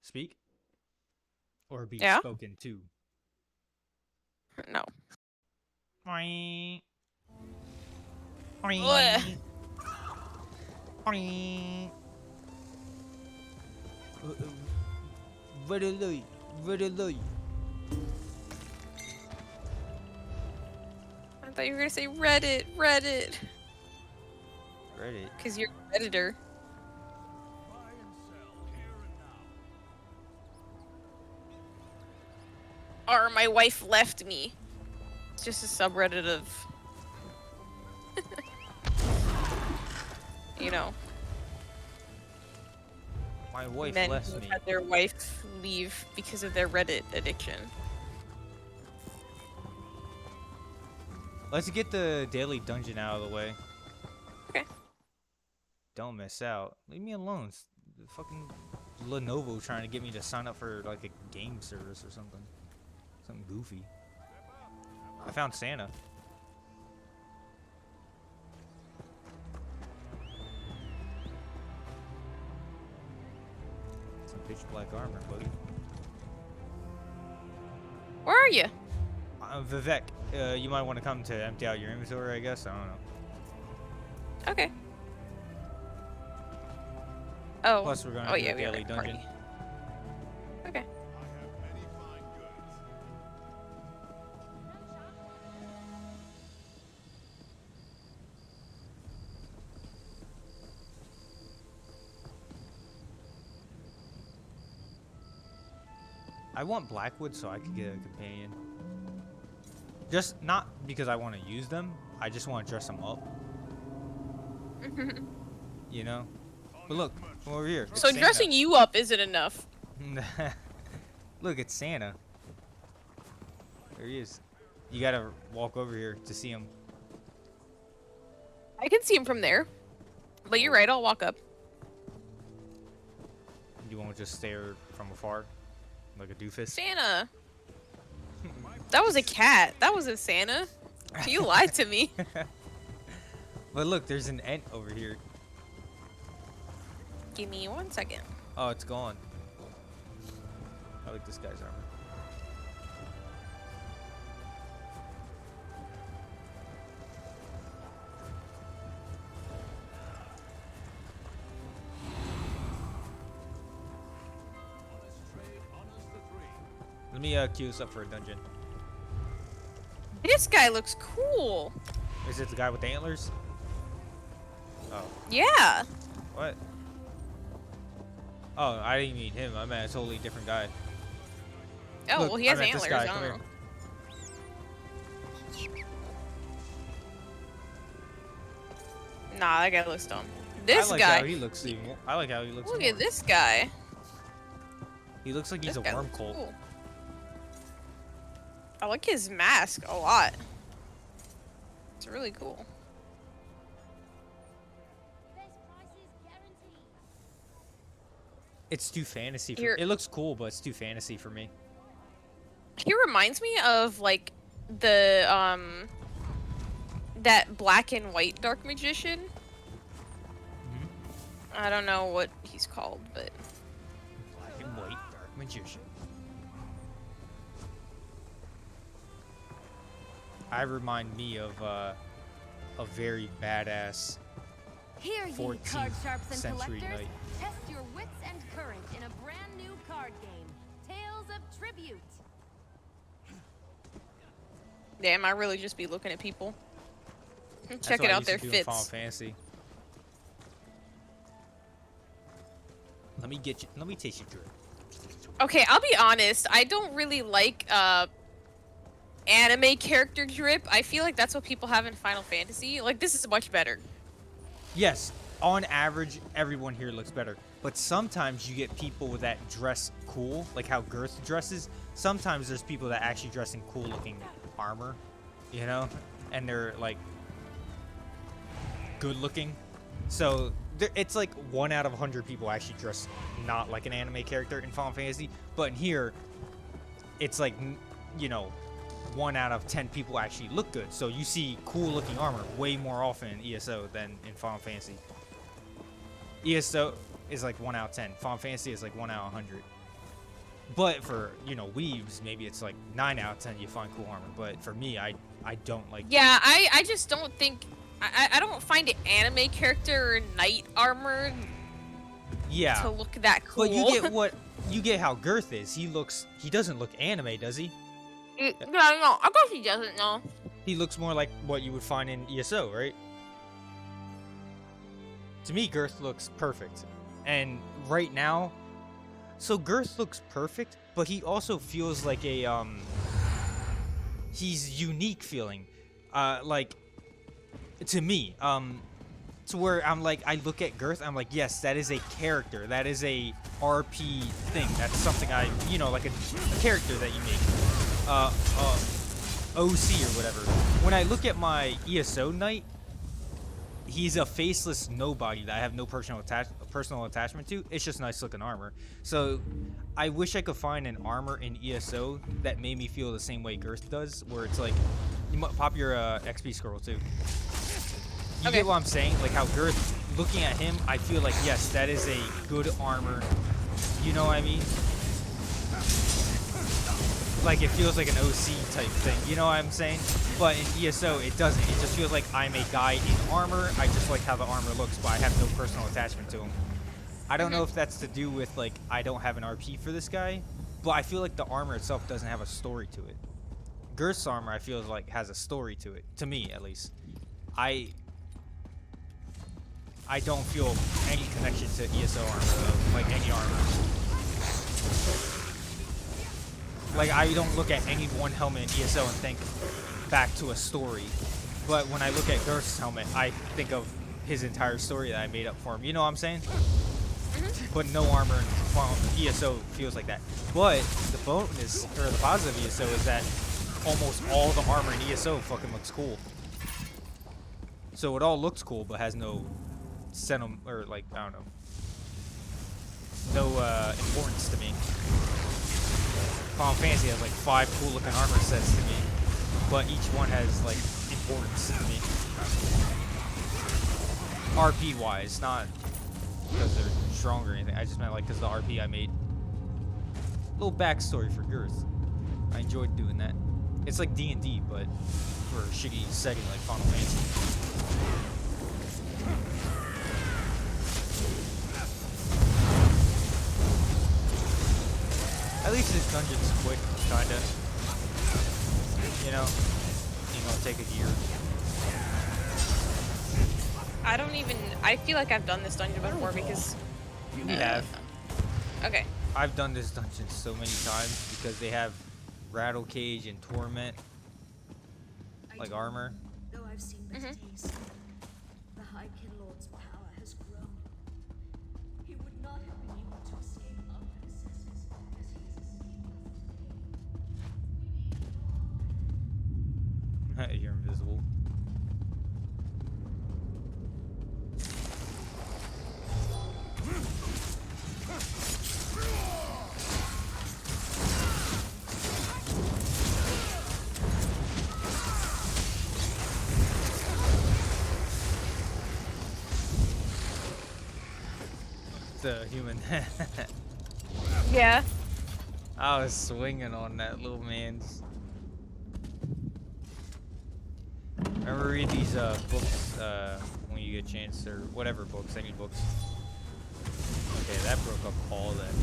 Speak? Or be Yeah? spoken to? No. Oink. Ugh. Oink. Oink. Very light. Very light. I thought you were gonna say Reddit. Reddit. Because you're an editor. Or my wife left me. It's just a subreddit of... you know, My wife men left who me. had their wife leave because of their Reddit addiction. Let's get the daily dungeon out of the way. Okay. Don't miss out. Leave me alone. The fucking Lenovo trying to get me to sign up for like a game service or something. Something goofy. I found Santa. Some pitch black armor, buddy. Where are you? Vivek, you might want to come to empty out your inventory, I guess. I don't know. Okay. Oh. Plus, we're going to Oh do yeah, a we are daily at a dungeon. party. Okay. I want Blackwood so I could get a companion. Just not because I want to use them. I just want to dress them up. You know? But look, come over here. It's So Santa. dressing you up isn't enough. Look, it's Santa. There he is. You gotta walk over here to see him. I can see him from there. But you're right, I'll walk up. You won't just stare from afar like a doofus. Santa! That was a cat. That wasn't Santa. You lied to me. But look, there's an ant over here. Give me 1 second. Oh, it's gone. I like this guy's armor. Let me queue us up for a dungeon. This guy looks cool. Is it the guy with the antlers? Oh, Yeah. what? Oh, I didn't mean him. I meant a totally different guy. Oh, Look, well, he has I meant this antlers. guy. I Come don't here. know. Nah, that guy looks dumb. This I like guy. how he looks. I like how he looks. Look more. at this guy. He looks like he's This a guy worm looks cult. cool. I like his mask a lot. It's really cool. It's too fantasy. For, Here- it looks cool, but it's too fantasy for me. He reminds me of like the that black and white dark magician. I don't know what he's called, but Black and white dark magician. I remind me of a very badass Here, ye 14th card sharps and century collectors, knight. test your wits and courage in a brand new card game, Tales of Tribute. damn, I really just be looking at people, That's checking what I out used their to do in Final fits. Fantasy. Let me get you. Let me taste your drink. Okay, I'll be honest. I don't really like anime character drip. I feel like that's what people have in Final Fantasy. Like, this is much better. Yes, on average, everyone here looks better. But sometimes you get people that dress cool, like how Girth dresses. Sometimes there's people that actually dress in cool looking armor, you know? And they're like good looking. So it's like 1 out of 100 people actually dress not like an anime character in Final Fantasy. But in here, it's like, you know, 1 out of 10 people actually look good. So you see cool looking armor way more often in ESO than in Final Fantasy. ESO is like 1 out of 10. Final Fantasy is like 1 out of 100. But for, you know, weaves, maybe it's like 9 out of 10 you find cool armor. But for me, I don't like. Yeah, I just don't think I don't find an anime character or knight armor Yeah. to look that cool. But you get how Girth is. He doesn't look anime, does he? Yeah, no, I guess he doesn't know. He looks more like what you would find in ESO, right? To me, Girth looks perfect. And right now, so Girth looks perfect, but he also feels like a he's unique feeling. Like to me, to where I'm like, I look at Girth, I'm like, yes, that is a character. That is a RP thing. That's something you know, like a character that you make. OC or whatever. When I look at my ESO knight, he's a faceless nobody that I have no personal attachment to. It's just nice looking armor. So I wish I could find an armor in ESO that made me feel the same way Girth does, where it's like, you pop your XP scroll too. You get what I'm saying? Like how Girth, looking at him, I feel like, yes, that is a good armor. You know what I mean? Like, it feels like an OC type thing, you know what I'm saying? But in ESO, it doesn't. It just feels like I'm a guy in armor. I just like how the armor looks, but I have no personal attachment to him. I don't know if that's to do with, like, I don't have an RP for this guy, but I feel like the armor itself doesn't have a story to it. Girth's armor, I feel like, has a story to it. To me, at least. I don't feel any connection to ESO armor, though. Like, any armor. Like, I don't look at any one helmet in ESO and think back to a story. But when I look at Girth's helmet, I think of his entire story that I made up for him. You know what I'm saying? But no armor in ESO feels like that. But the bonus, or the positive ESO, is that almost all the armor in ESO fucking looks cool. So it all looks cool, but has no sentiment, or like, I don't know. No importance to me. Final Fantasy has like 5 cool looking armor sets to me, but each one has like importance to me. RP wise, not because they're strong or anything. I just meant like because the RP I made. Little backstory for Girth. I enjoyed doing that. It's like D&D, but for a shitty setting like Final Fantasy. At least this dungeon's quick, kinda. You know, take a gear. I feel like I've done this dungeon before because... You have. Okay. I've done this dungeon so many times because they have Rattle Cage and Torment, like armor. Though I've seen better days, the High Kin Lord's power has grown. He would not have been able to escape our predecessors as he has escaped us today. You're invisible. The human. Yeah. I was swinging on that little man's. Remember, read these books when you get a chance, or whatever books, any books. Okay, that broke up all that.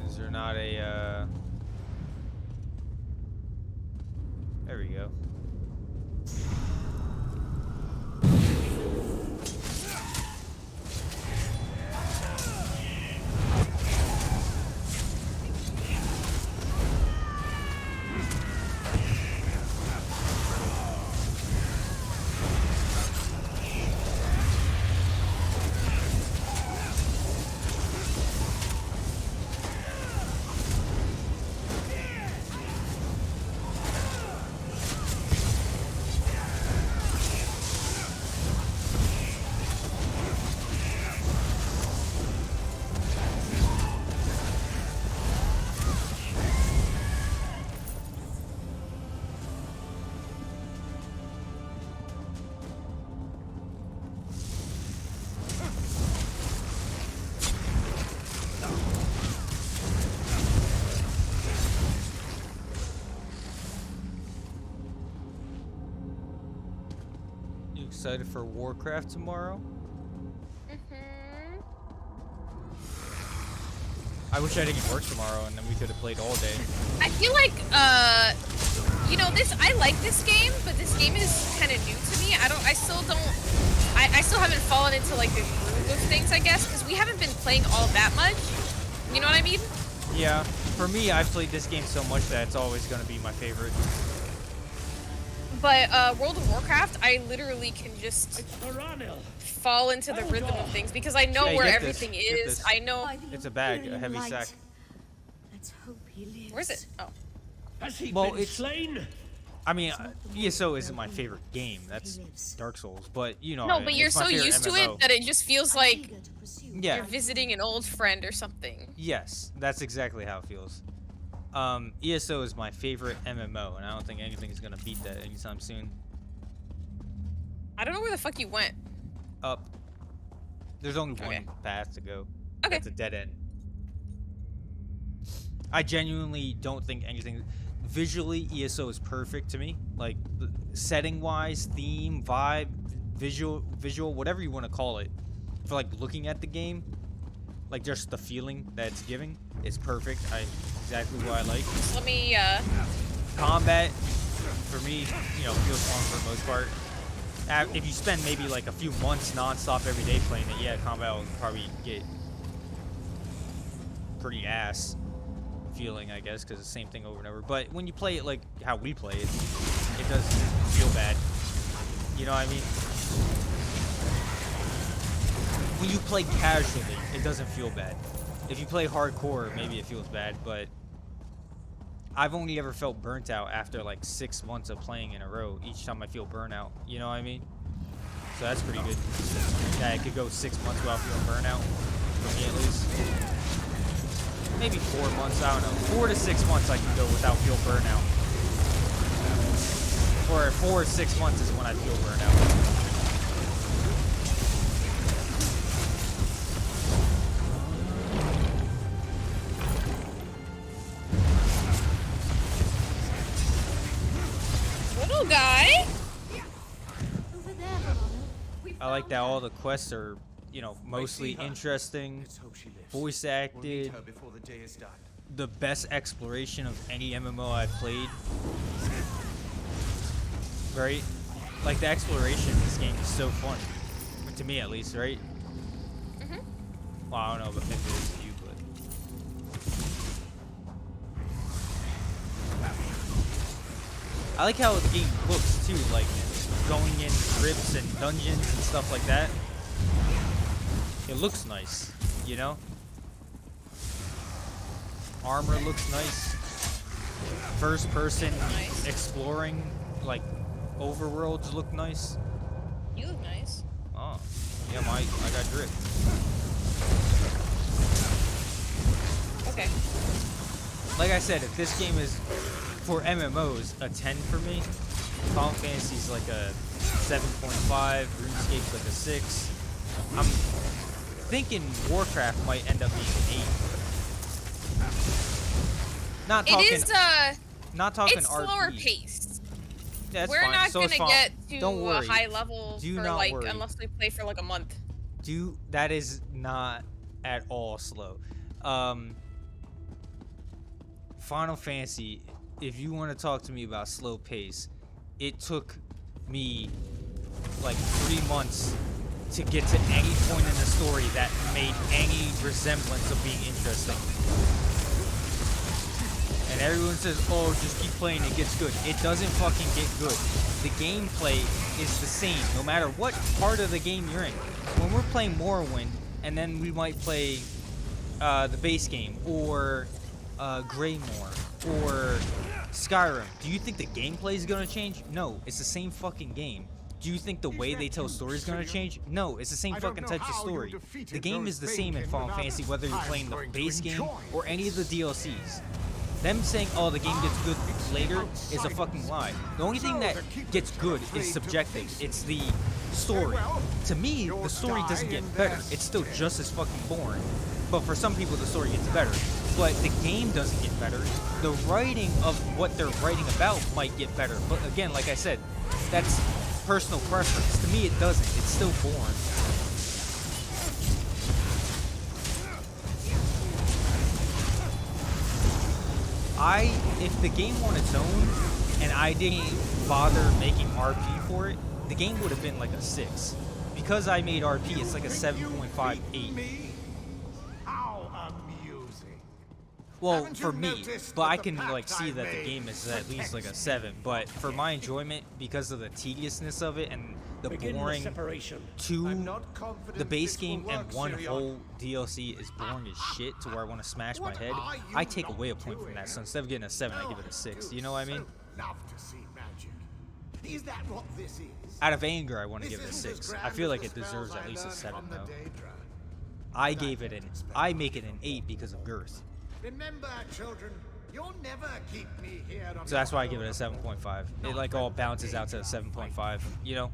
Is there not a there we go. Excited for Warcraft tomorrow? Mhm. I wish I didn't work tomorrow and then we could have played all day. I feel like, you know, I like this game, but this game is kind of new to me. I still haven't fallen into, like, the groove of things, I guess, because we haven't been playing all that much. You know what I mean? Yeah, for me, I've played this game so much that it's always going to be my favorite. But, World of Warcraft, I literally can just fall into the rhythm of things, because I know Hey, where get this, everything get is. this. I know... It's a bag, a heavy sack. Let's hope he lives. Where's it? Oh. Has he Well, been it's- slain? I mean, ESO isn't my favorite game. That's Dark Souls. But, you know, No, but you're it's my so favorite used to MMO. it that it just feels like Eager to pursue Yeah. you're visiting an old friend or something. Yes, that's exactly how it feels. ESO is my favorite MMO, and I don't think anything's going to beat that anytime soon. I don't know where the fuck you went. Up. There's only Okay. one path to go. Okay. That's a dead end. I genuinely don't think anything... Visually, ESO is perfect to me. Like, setting-wise, theme, vibe, visual, whatever you want to call it. For, like, looking at the game, like, just the feeling that it's giving is perfect. Exactly what I like. Just let me, Combat, for me, you know, feels fun for the most part. If you spend maybe like a few months non-stop every day playing it, yeah, combat will probably get pretty ass feeling, I guess, because it's the same thing over and over. But when you play it like how we play it, it doesn't feel bad. You know what I mean? When you play casually, it doesn't feel bad. If you play hardcore, maybe it feels bad, but I've only ever felt burnt out after like 6 months of playing in a row. Each time I feel burnout, you know what I mean? So that's pretty good. Yeah, it could go 6 months without feeling burnout, for me at least. Maybe 4 months, I don't know. 4 to 6 months I can go without feel burnout. Or 4 or 6 months is when I feel burnout. little guy. Over there, Veronica. We I like found that her. all the quests are, you know, mostly interesting, Let's hope she lives. voice We'll acted, meet her before the day is done. the best exploration of any MMO I've played. Right? Like, the exploration in this game is so fun. To me, at least, right? Mhm. Well, I don't know if it is to you, but... I like how the game looks, too. Like, going in crypts and dungeons and stuff like that. It looks nice, you know? Armor looks nice. First person Nice. exploring, like, overworlds look nice. You look nice. Oh, yeah, I got drip. Okay. Like I said, if this game is, for MMOs, a 10 for me, Final Fantasy's like a 7.5, RuneScape's like a 6. I'm thinking Warcraft might end up being an 8. Not talking, It is, not talking it's RP. slower paced. Yeah, that's We're fine. not So gonna it's fine. get to Don't a worry. high level Do for not like worry. unless we play for like a month. That is not at all slow. Final Fantasy, if you want to talk to me about slow pace, it took me like 3 months to get to any point in the story that made any resemblance of being interesting. And everyone says, oh, just keep playing, it gets good. It doesn't fucking get good. The gameplay is the same, no matter what part of the game you're in. When we're playing Morrowind, and then we might play the base game, or Greymore, or Skyrim, do you think the gameplay is going to change? No, it's the same fucking game. Do you think the way they tell stories is going to change? No, it's the same fucking types of story. The game is the same in Final Fantasy whether you're playing the base game or any of the DLCs. Them saying, oh, the game gets good later is a fucking lie. The only thing that gets good is subjective. It's the story. To me, the story doesn't get better. It's still just as fucking boring. But for some people, the story gets better. But the game doesn't get better. The writing of what they're writing about might get better. But again, like I said, that's personal preference. To me, it doesn't. It's still boring. If the game on its own, and I didn't bother making RP for it, the game would have been like a 6. Because I made RP, it's like a 7.58. How amusing. Well, Haven't for you me, noticed but that I the can like pact see I that the made game is at least like a protects 7. But for my enjoyment, because of the tediousness of it and the boring separation. two, I'm not confident the base this will game and work, one Sirion. whole DLC is boring as shit to where I want to smash my What head. are you I take not away a point from doing? that. So instead of getting a 7, I give it a 6. You know what I mean? So love to see magic. Is that what this is? Out of anger, I want to This give it a isn't as 6. grand I feel as like the it deserves spells at I least a learned 7 from the though. Daedra. I gave it an. I make it an 8 because of girth. Remember, children, you'll never keep me here on So that's your why I give it a own. 7.5. It like all bounces out to a 7.5. You know,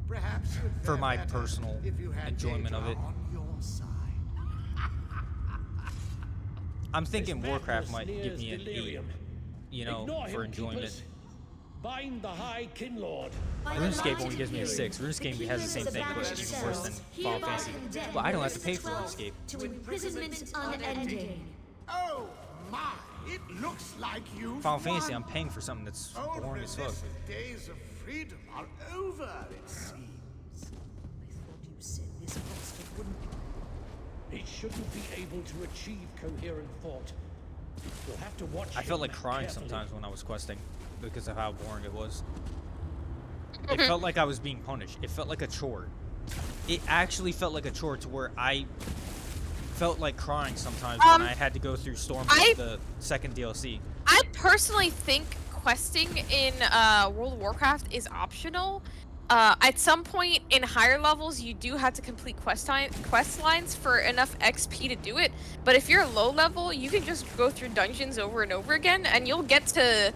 Perhaps you'd for fare my better personal if you had enjoyment of Daedra it. on your side. I'm thinking This Warcraft madness might give me nears an 8. delirium. You know, Ignore for him, enjoyment. keepers. Bind the High Kinlord. RuneScape only gives me a 6. RuneScape has the same thing, but it's even worse than Final Fantasy. But I don't have to pay for RuneScape. To imprisonment unending. Oh my! It looks like you. Final Fantasy, I'm paying for something that's boring as fuck. Reminiscent days of freedom are over, it seems. I thought you said this monster wouldn't. It shouldn't be able to achieve coherent thought. You'll have to watch. I felt like him crying carefully. sometimes when I was questing because of how boring it was. It felt like I was being punished. It felt like a chore. It actually felt like a chore to where I felt like crying sometimes when I had to go through Storm the second DLC. I personally think questing in World of Warcraft is optional. At some point in higher levels, you do have to complete quest lines for enough XP to do it. But if you're low level, you can just go through dungeons over and over again, and you'll get to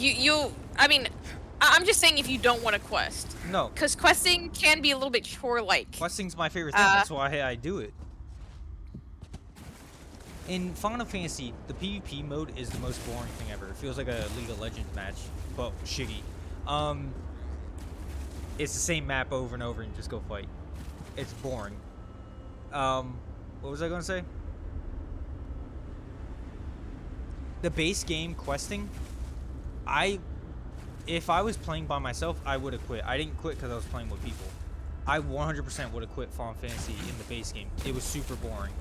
I mean, I'm just saying if you don't want to quest. No. Because questing can be a little bit chore-like. Questing's my favorite thing. That's why I do it. In Final Fantasy, the PvP mode is the most boring thing ever. It feels like a League of Legends match, but shitty. It's the same map over and over and just go fight. It's boring. What was I going to say? The base game questing, if I was playing by myself, I would have quit. I didn't quit because I was playing with people. I 100% would have quit Final Fantasy in the base game. It was super boring.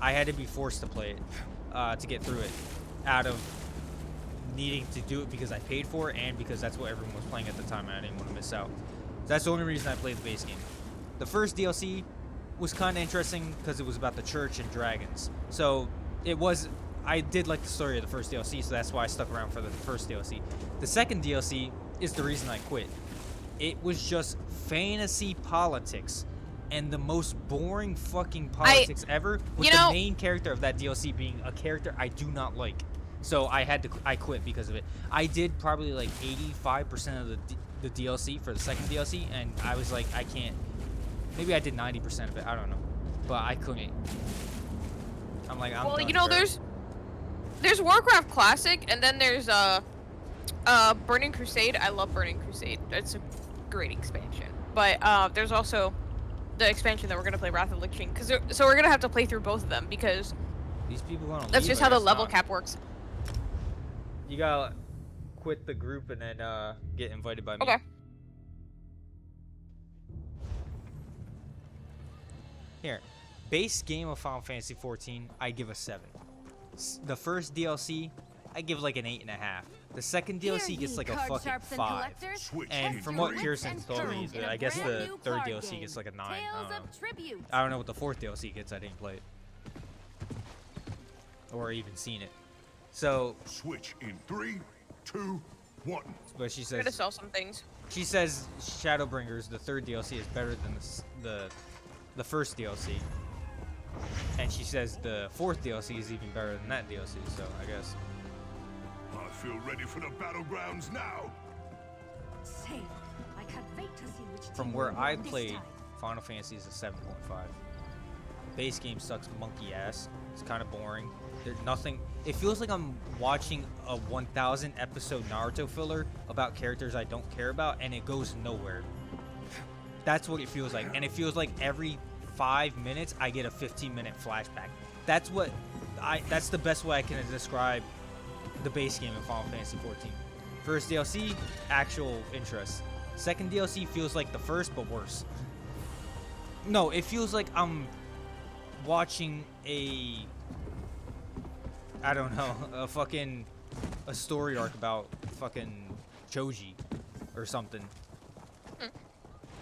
I had to be forced to play it to get through it, out of needing to do it because I paid for it and because that's what everyone was playing at the time and I didn't want to miss out. That's the only reason I played the base game. The first DLC was kind of interesting because it was about the church and dragons. So I did like the story of the first DLC, so that's why I stuck around for the first DLC. The second DLC is the reason I quit. It was just fantasy politics and the most boring fucking politics ever, with the main character of that DLC being a character I do not like. So I quit because of it. I did probably like 85% of the DLC for the second DLC, and I was like, I can't. Maybe I did 90% of it. I don't know, but I couldn't. I'm like, I'm well, done, you know, bro. there's Warcraft Classic, and then there's Burning Crusade. I love Burning Crusade. It's a great expansion. But there's also the expansion that we're gonna play, Wrath of the Lich King. So we're gonna have to play through both of them because These people gonna that's leave, just I how the guess level not. cap works. You gotta quit the group and then get invited by me. Okay. Here, base game of Final Fantasy 14, I give a 7. The first DLC, I give like an 8.5. The second DLC gets like a fucking 5. And from what Kirsten told me, I guess the third DLC gets like a 9. I don't know what the fourth DLC gets. I didn't play it or even seen it. So Switch in 3, 2, 1. but she We're gonna says sell some things. Shadowbringers, the third DLC, is better than the first DLC. And she says the fourth DLC is even better than that DLC, so I guess. I feel ready for the battlegrounds now. Say, I can't wait to see which From team where will I win this played, time. Final Fantasy is a 7.5. base game sucks monkey ass. It's kind of boring. There's nothing. It feels like I'm watching a 1,000 episode Naruto filler about characters I don't care about, and it goes nowhere. That's what it feels like, and it feels like every 5 minutes I get a 15-minute flashback. That's what that's the best way I can describe the base game in Final Fantasy 14. First DLC, actual interest. Second DLC feels like the first, but worse. No, it feels like I'm watching I don't know, a story arc about fucking Choji or something.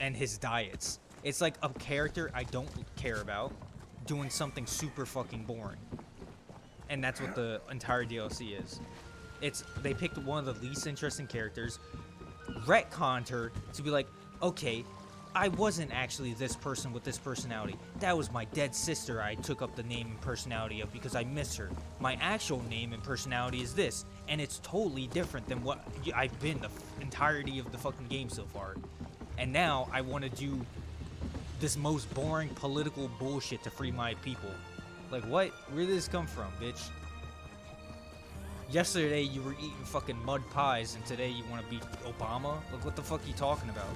And his diets. It's like a character I don't care about doing something super fucking boring. And that's what the entire DLC is. They picked one of the least interesting characters, retconned her to be like, okay, I wasn't actually this person with this personality. That was my dead sister I took up the name and personality of because I miss her. My actual name and personality is this, and it's totally different than what I've been the entirety of the fucking game so far. And now I want to do this most boring political bullshit to free my people. Like, what? Where did this come from, bitch? Yesterday you were eating fucking mud pies, and today you want to beat Obama? Like, what the fuck are you talking about?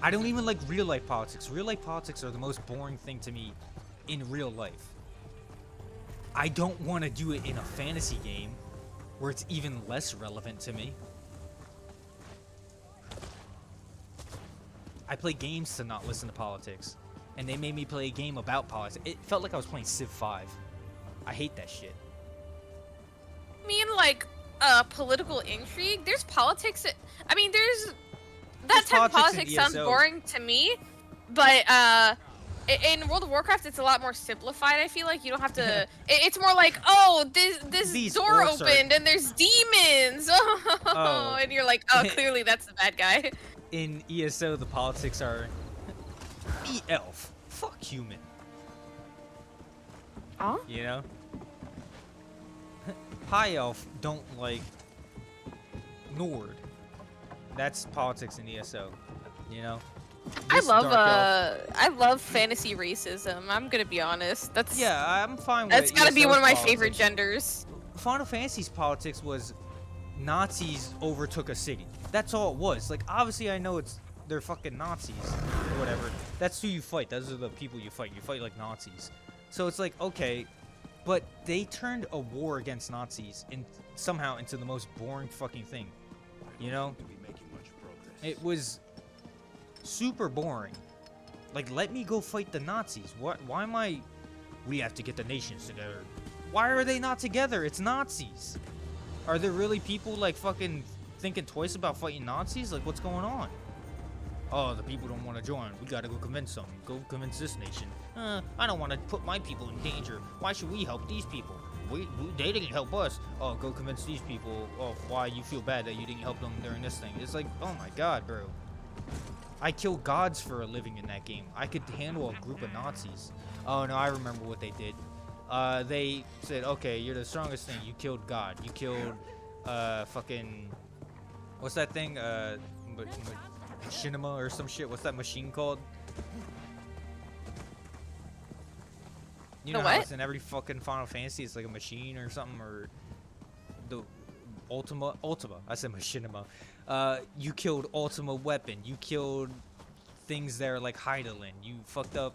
I don't even like real life politics. Real life politics are the most boring thing to me in real life. I don't want to do it in a fantasy game where it's even less relevant to me. I play games to not listen to politics, and they made me play a game about politics. It felt like I was playing Civ 5. I hate that shit. I mean, like, political intrigue. There's politics. I mean, there's that type of politics sounds boring to me, but in World of Warcraft, it's a lot more simplified. I feel like you don't have to. It's more like, oh, this door opened and there's demons. Oh, and you're like, oh, clearly that's the bad guy. In ESO, the politics are be elf, fuck human. Huh? You know? High elf don't like Nord. That's politics in ESO. You know? I love fantasy racism. I'm gonna be honest. I'm fine with that's gotta be one of my politics. favorite genders. Final Fantasy's politics was Nazis overtook a city. That's all it was. Like, obviously I know they're fucking Nazis or whatever. That's who you fight. Those are the people you fight. You fight like Nazis. So it's like, okay, but they turned a war against Nazis somehow into the most boring fucking thing. You know? It was super boring. Like, let me go fight the Nazis. Why am I... We have to get the nations together. Why are they not together? It's Nazis. Are there really people, like, fucking thinking twice about fighting Nazis? Like, what's going on? Oh, the people don't want to join. We gotta go convince them. Go convince this nation. I don't want to put my people in danger. Why should we help these people? They didn't help us. Oh, go convince these people of why you feel bad that you didn't help them during this thing. It's like, oh my god, bro. I kill gods for a living in that game. I could handle a group of Nazis. Oh no, I remember what they did. They said, okay, you're the strongest thing. You killed God. You killed, fucking, what's that thing? Machinima or some shit. What's that machine called? You know how it's in every fucking Final Fantasy, it's like a machine or something, or the Ultima. I said machinima. You killed Ultima weapon. You killed things that are like Hydaelyn. You fucked up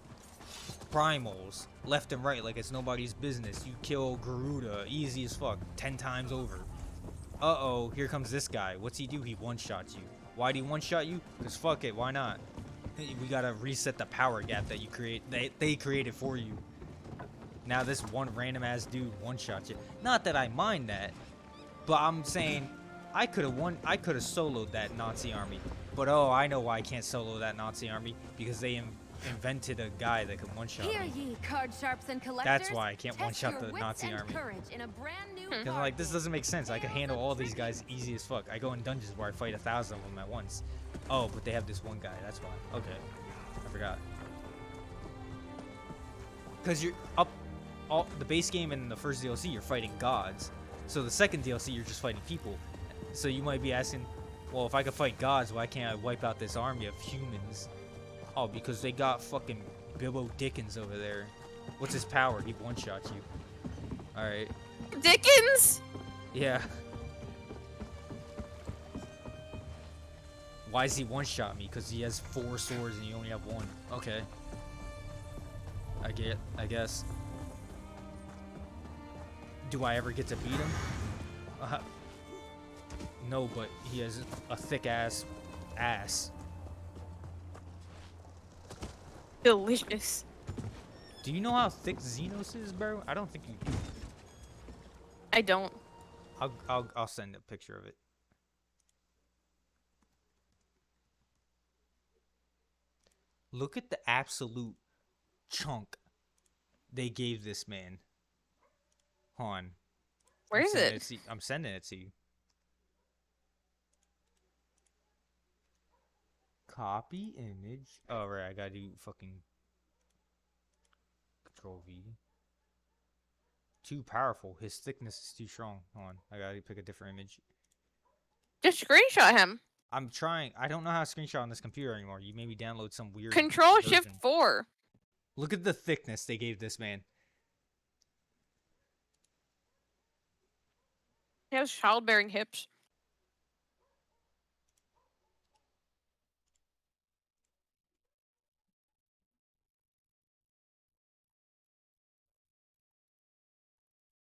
primals left and right like it's nobody's business. You kill Garuda easy as fuck 10 times over. Uh-oh, here comes this guy. What's he do? He one-shots you. Why'd he one-shot you? Because fuck it, why not? We gotta reset the power gap that you they created for you. Now this one random ass dude one-shots you. Not that I mind that, but I'm saying I could have soloed that Nazi army. But oh, I know why I can't solo that Nazi army, because they invented a guy that could one-shot Hear me. ye, card sharps and collectors. That's why I can't Test one-shot your the wits Nazi and army. courage in a brand new Because I'm card like, this game. doesn't make sense. I can handle all these guys easy as fuck. I go in dungeons where I fight 1,000 of them at once. Oh, but they have this one guy. That's why. Okay. I forgot. Because you're up... the base game and the first DLC, you're fighting gods. So the second DLC, you're just fighting people. So you might be asking, well, if I could fight gods, why can't I wipe out this army of humans? Oh, because they got fucking Bilbo Dickens over there. What's his power? He one-shots you. Alright. Dickens? Yeah. Why does he one-shot me? Because he has 4 swords and you only have 1. Okay. I guess. Do I ever get to beat him? No, but he has a thick-ass ass. Delicious. Do you know how thick Xenos is, bro? I don't think you do. I don't. I'll send a picture of it. Look at the absolute chunk they gave this man. Hold on. Where is it? I'm sending it to you. Copy image. Oh, right. I gotta do fucking Control V. Too powerful. His thickness is too strong. Hold on. I gotta pick a different image. Just screenshot him. I'm trying. I don't know how to screenshot on this computer anymore. You made me download some weird Control version. Shift 4. Look at the thickness they gave this man. He has childbearing hips.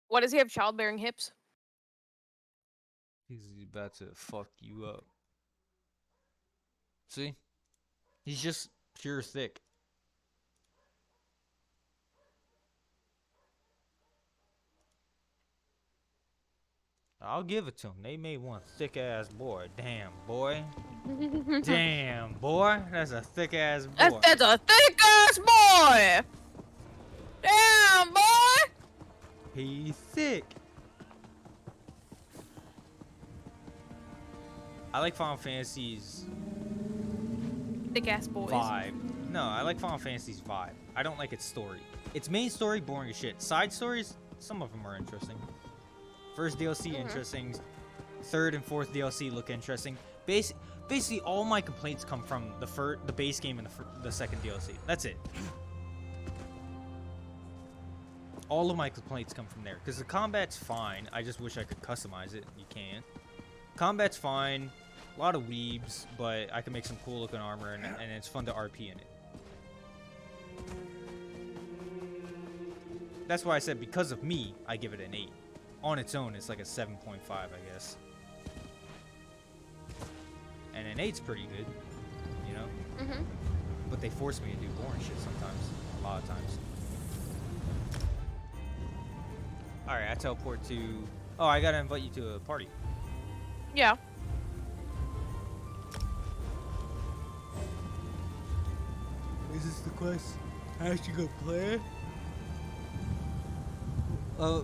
What does he have childbearing hips? He's about to fuck you up. See? He's just pure thick. I'll give it to him. They made one thick ass boy. Damn, boy. Damn, boy. That's a thick ass boy. That's a thick ass boy! Damn, boy! He's thick. I like Final Fantasy's Thick ass boys. vibe. No, I like Final Fantasy's vibe. I don't like its story. Its main story, boring as shit. Side stories, some of them are interesting. First DLC, interesting. Third and fourth DLC look interesting. Basically, all my complaints come from the base game and the second DLC. That's it. All of my complaints come from there. Because the combat's fine. I just wish I could customize it. You can't. Combat's fine. A lot of weebs, but I can make some cool looking armor and it's fun to RP in it. That's why I said because of me, I give it an 8. On its own, it's like a 7.5, I guess. And an 8's pretty good, you know? Mm-hmm. But they force me to do boring shit sometimes. A lot of times. Alright, I teleport to... Oh, I gotta invite you to a party. Yeah. Is this the quest? I actually go play?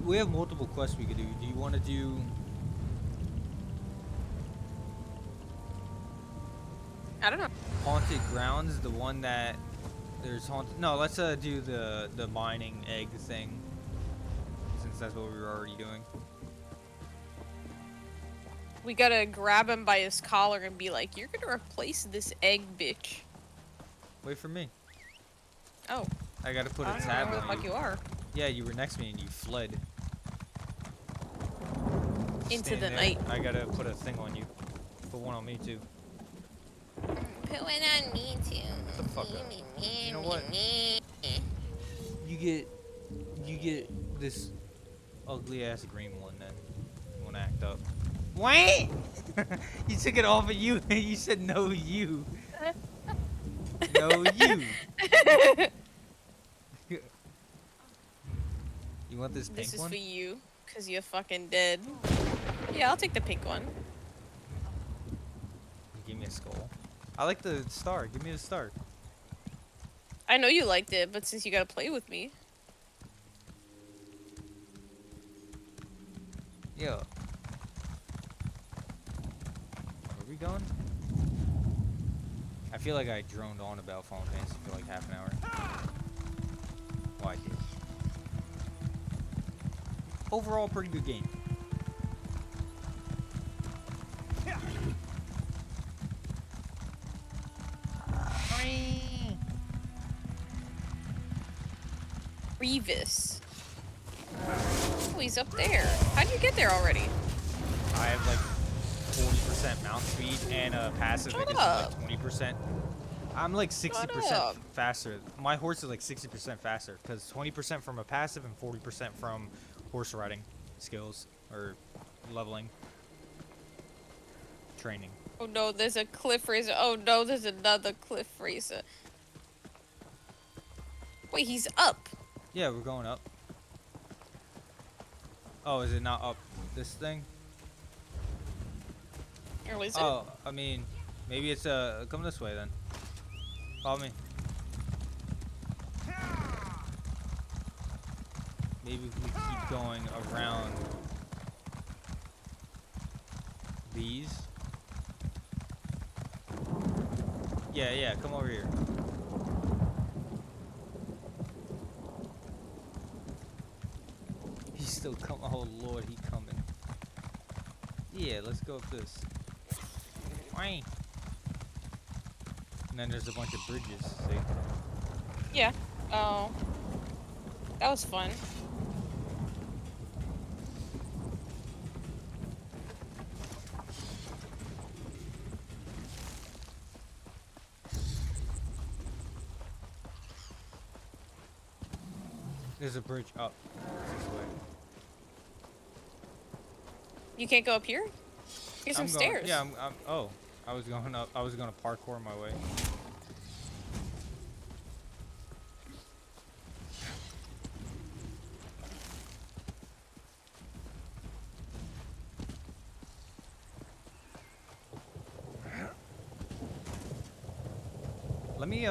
We have multiple quests we could do. Do you want to do... I don't know. Haunted Grounds, the one that... There's haunted... No, let's do the mining egg thing. Since that's what we were already doing. We gotta grab him by his collar and be like, you're gonna replace this egg, bitch. Wait for me. Oh. I gotta put a I don't tab know where the on fuck you. you are. Yeah, you were next to me and you fled. Into Stand the there. night. I gotta put a thing on you. Put one on me too. Put one on me too. Shut the fuck up. You know what? You get this ugly ass green one then. You wanna act up. What? You took it off of you and you said no you. No you. You want this pink This is one? for you, cause you're fucking dead. Yeah, I'll take the pink one. You give me a skull. I like the star. Give me the star. I know you liked it, but since you gotta play with me. Yeah. Where we going? I feel like I droned on about Final Fantasy for like half an hour. Well, I did. Overall, pretty good game. Revis. Oh, he's up there. How'd you get there already? I have like 40% mount speed and a passive that Shut gives me up. like 20%. I'm like 60% up. faster. My horse is like 60% faster because 20% from a passive and 40% from horse riding skills or leveling training. Oh no, there's a cliff racer. Oh no, there's another cliff racer. Wait, he's up. Yeah, we're going up. Oh, is it not up this thing? Or is it? Oh, I mean, maybe it's come this way then. Follow me. Maybe if we keep going around these. Yeah, come over here. He's still coming. Oh lord, he coming. Yeah, let's go up this. Why? And then there's a bunch of bridges. See? Yeah. Oh. That was fun. There's a bridge up this way. You can't go up here? Here's some I'm going, stairs. yeah, oh, I was going up. I was gonna parkour my way. Let me